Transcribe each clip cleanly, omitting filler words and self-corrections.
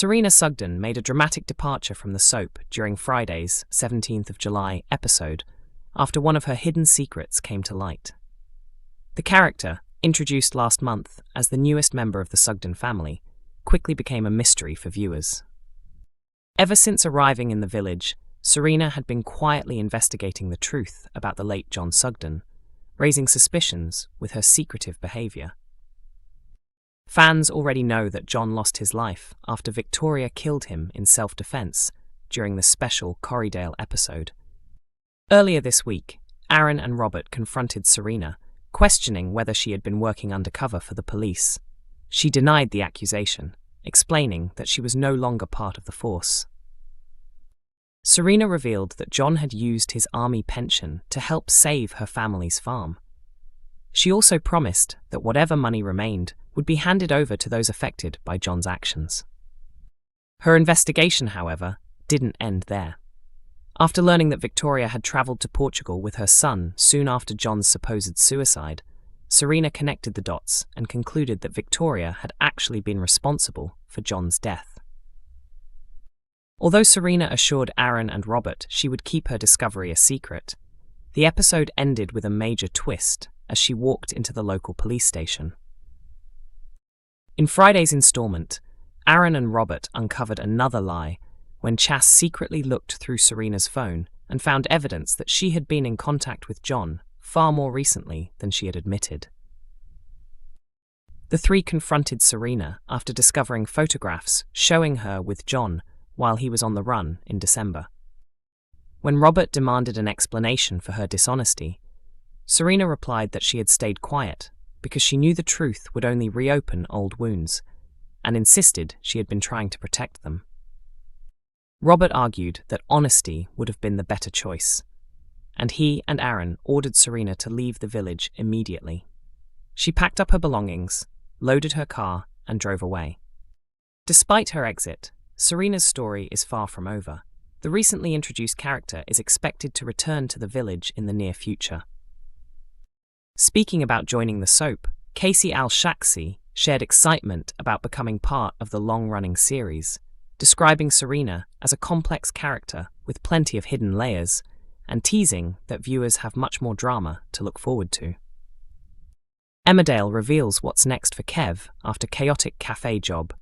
Serena Sugden made a dramatic departure from the soap during Friday's 17th of July episode after one of her hidden secrets came to light. The character, introduced last month as the newest member of the Sugden family, quickly became a mystery for viewers. Ever since arriving in the village, Serena had been quietly investigating the truth about the late John Sugden, raising suspicions with her secretive behaviour. Fans already know that John lost his life after Victoria killed him in self-defence during the special Corriedale episode. Earlier this week, Aaron and Robert confronted Serena, questioning whether she had been working undercover for the police. She denied the accusation, explaining that she was no longer part of the force. Serena revealed that John had used his army pension to help save her family's farm. She also promised that whatever money remained would be handed over to those affected by John's actions. Her investigation, however, didn't end there. After learning that Victoria had travelled to Portugal with her son soon after John's supposed suicide, Serena connected the dots and concluded that Victoria had actually been responsible for John's death. Although Serena assured Aaron and Robert she would keep her discovery a secret, the episode ended with a major twist as she walked into the local police station. In Friday's installment, Aaron and Robert uncovered another lie when Chas secretly looked through Serena's phone and found evidence that she had been in contact with John far more recently than she had admitted. The three confronted Serena after discovering photographs showing her with John while he was on the run in December. When Robert demanded an explanation for her dishonesty, Serena replied that she had stayed quiet because she knew the truth would only reopen old wounds, and insisted she had been trying to protect them. Robert argued that honesty would have been the better choice, and he and Aaron ordered Serena to leave the village immediately. She packed up her belongings, loaded her car, and drove away. Despite her exit, Serena's story is far from over. The recently introduced character is expected to return to the village in the near future. Speaking about joining the soap, Casey Al-Shaksi shared excitement about becoming part of the long-running series, describing Serena as a complex character with plenty of hidden layers, and teasing that viewers have much more drama to look forward to. Emmerdale reveals what's next for Kev after chaotic cafe job.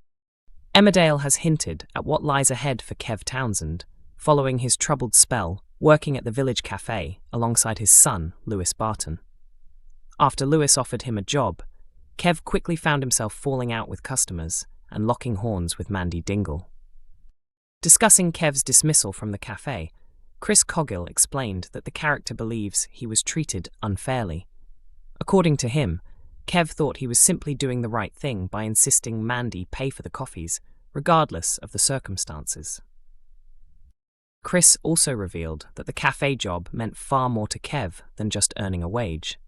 Emmerdale has hinted at what lies ahead for Kev Townsend, following his troubled spell working at the village cafe alongside his son, Lewis Barton. After Lewis offered him a job, Kev quickly found himself falling out with customers and locking horns with Mandy Dingle. Discussing Kev's dismissal from the cafe, Chris Coggill explained that the character believes he was treated unfairly. According to him, Kev thought he was simply doing the right thing by insisting Mandy pay for the coffees, regardless of the circumstances. Chris also revealed that the cafe job meant far more to Kev than just earning a wage.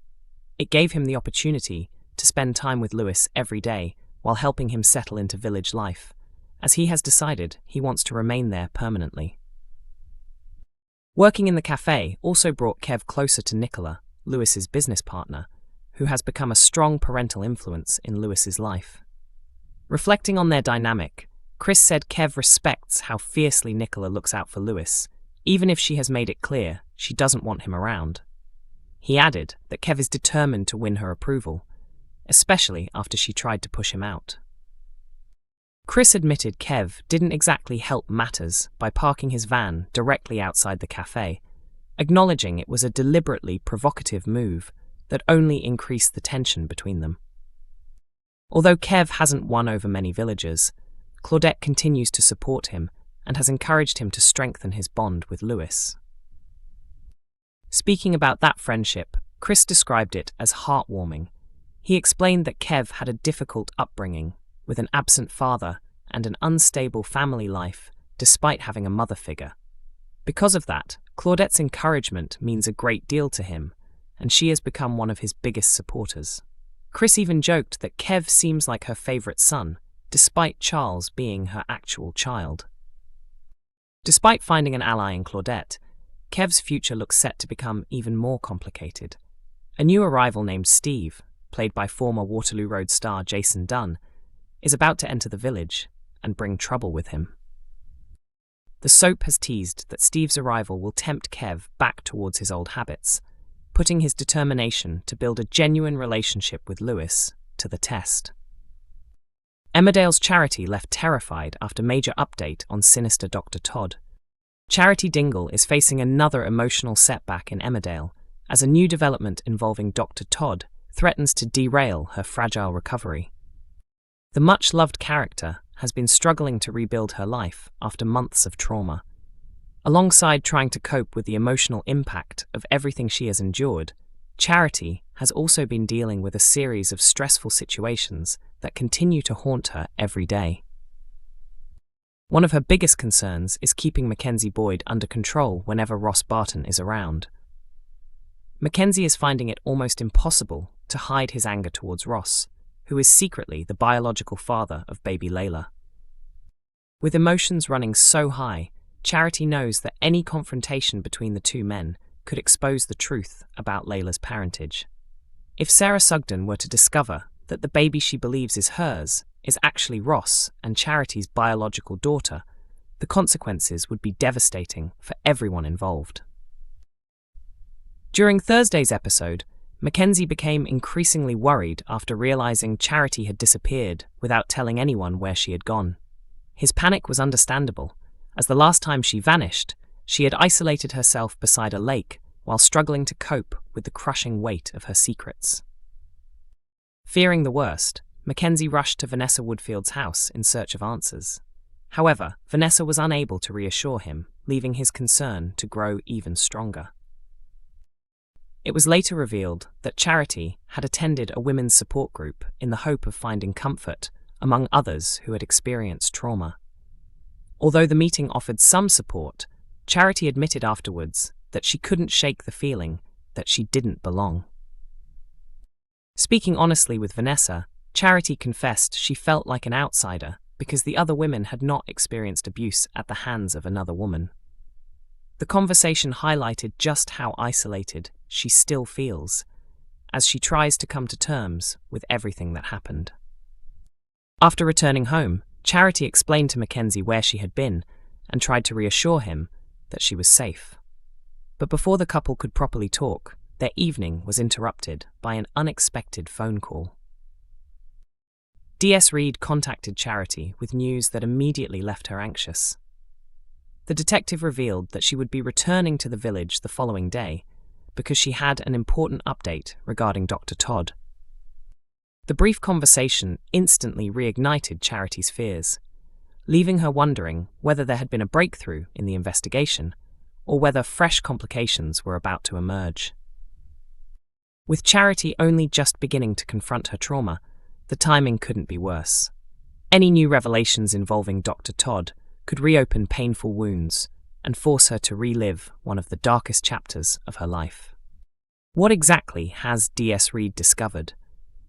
It gave him the opportunity to spend time with Lewis every day while helping him settle into village life, as he has decided he wants to remain there permanently. Working in the cafe also brought Kev closer to Nicola, Lewis's business partner, who has become a strong parental influence in Lewis's life. Reflecting on their dynamic, Chris said Kev respects how fiercely Nicola looks out for Lewis, even if she has made it clear she doesn't want him around. He added that Kev is determined to win her approval, especially after she tried to push him out. Chris admitted Kev didn't exactly help matters by parking his van directly outside the cafe, acknowledging it was a deliberately provocative move that only increased the tension between them. Although Kev hasn't won over many villagers, Claudette continues to support him and has encouraged him to strengthen his bond with Lewis. Speaking about that friendship, Chris described it as heartwarming. He explained that Kev had a difficult upbringing, with an absent father and an unstable family life, despite having a mother figure. Because of that, Claudette's encouragement means a great deal to him, and she has become one of his biggest supporters. Chris even joked that Kev seems like her favourite son, despite Charles being her actual child. Despite finding an ally in Claudette, Kev's future looks set to become even more complicated. A new arrival named Steve, played by former Waterloo Road star Jason Dunn, is about to enter the village, and bring trouble with him. The soap has teased that Steve's arrival will tempt Kev back towards his old habits, putting his determination to build a genuine relationship with Lewis to the test. Emmerdale's Charity left terrified after major update on sinister Dr. Todd. Charity Dingle is facing another emotional setback in Emmerdale, as a new development involving Dr. Todd threatens to derail her fragile recovery. The much-loved character has been struggling to rebuild her life after months of trauma. Alongside trying to cope with the emotional impact of everything she has endured, Charity has also been dealing with a series of stressful situations that continue to haunt her every day. One of her biggest concerns is keeping Mackenzie Boyd under control whenever Ross Barton is around. Mackenzie is finding it almost impossible to hide his anger towards Ross, who is secretly the biological father of baby Layla. With emotions running so high, Charity knows that any confrontation between the two men could expose the truth about Layla's parentage. If Serena Sugden were to discover that the baby she believes is hers is actually Ross and Charity's biological daughter, the consequences would be devastating for everyone involved. During Thursday's episode, Mackenzie became increasingly worried after realizing Charity had disappeared without telling anyone where she had gone. His panic was understandable, as the last time she vanished, she had isolated herself beside a lake while struggling to cope with the crushing weight of her secrets. Fearing the worst, Mackenzie rushed to Vanessa Woodfield's house in search of answers. However, Vanessa was unable to reassure him, leaving his concern to grow even stronger. It was later revealed that Charity had attended a women's support group in the hope of finding comfort among others who had experienced trauma. Although the meeting offered some support, Charity admitted afterwards that she couldn't shake the feeling that she didn't belong. Speaking honestly with Vanessa, Charity confessed she felt like an outsider because the other women had not experienced abuse at the hands of another woman. The conversation highlighted just how isolated she still feels, as she tries to come to terms with everything that happened. After returning home, Charity explained to Mackenzie where she had been and tried to reassure him that she was safe. But before the couple could properly talk, their evening was interrupted by an unexpected phone call. D.S. Reed contacted Charity with news that immediately left her anxious. The detective revealed that she would be returning to the village the following day because she had an important update regarding Dr. Todd. The brief conversation instantly reignited Charity's fears, leaving her wondering whether there had been a breakthrough in the investigation or whether fresh complications were about to emerge. With Charity only just beginning to confront her trauma, the timing couldn't be worse. Any new revelations involving Dr. Todd could reopen painful wounds and force her to relive one of the darkest chapters of her life. What exactly has D.S. Reed discovered?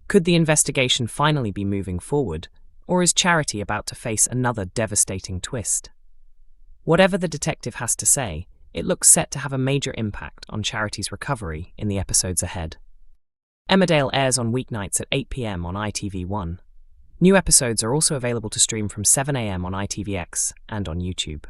Could the investigation finally be moving forward, or is Charity about to face another devastating twist? Whatever the detective has to say, it looks set to have a major impact on Charity's recovery in the episodes ahead. Emmerdale airs on weeknights at 8 p.m. on ITV1. New episodes are also available to stream from 7 a.m. on ITVX and on YouTube.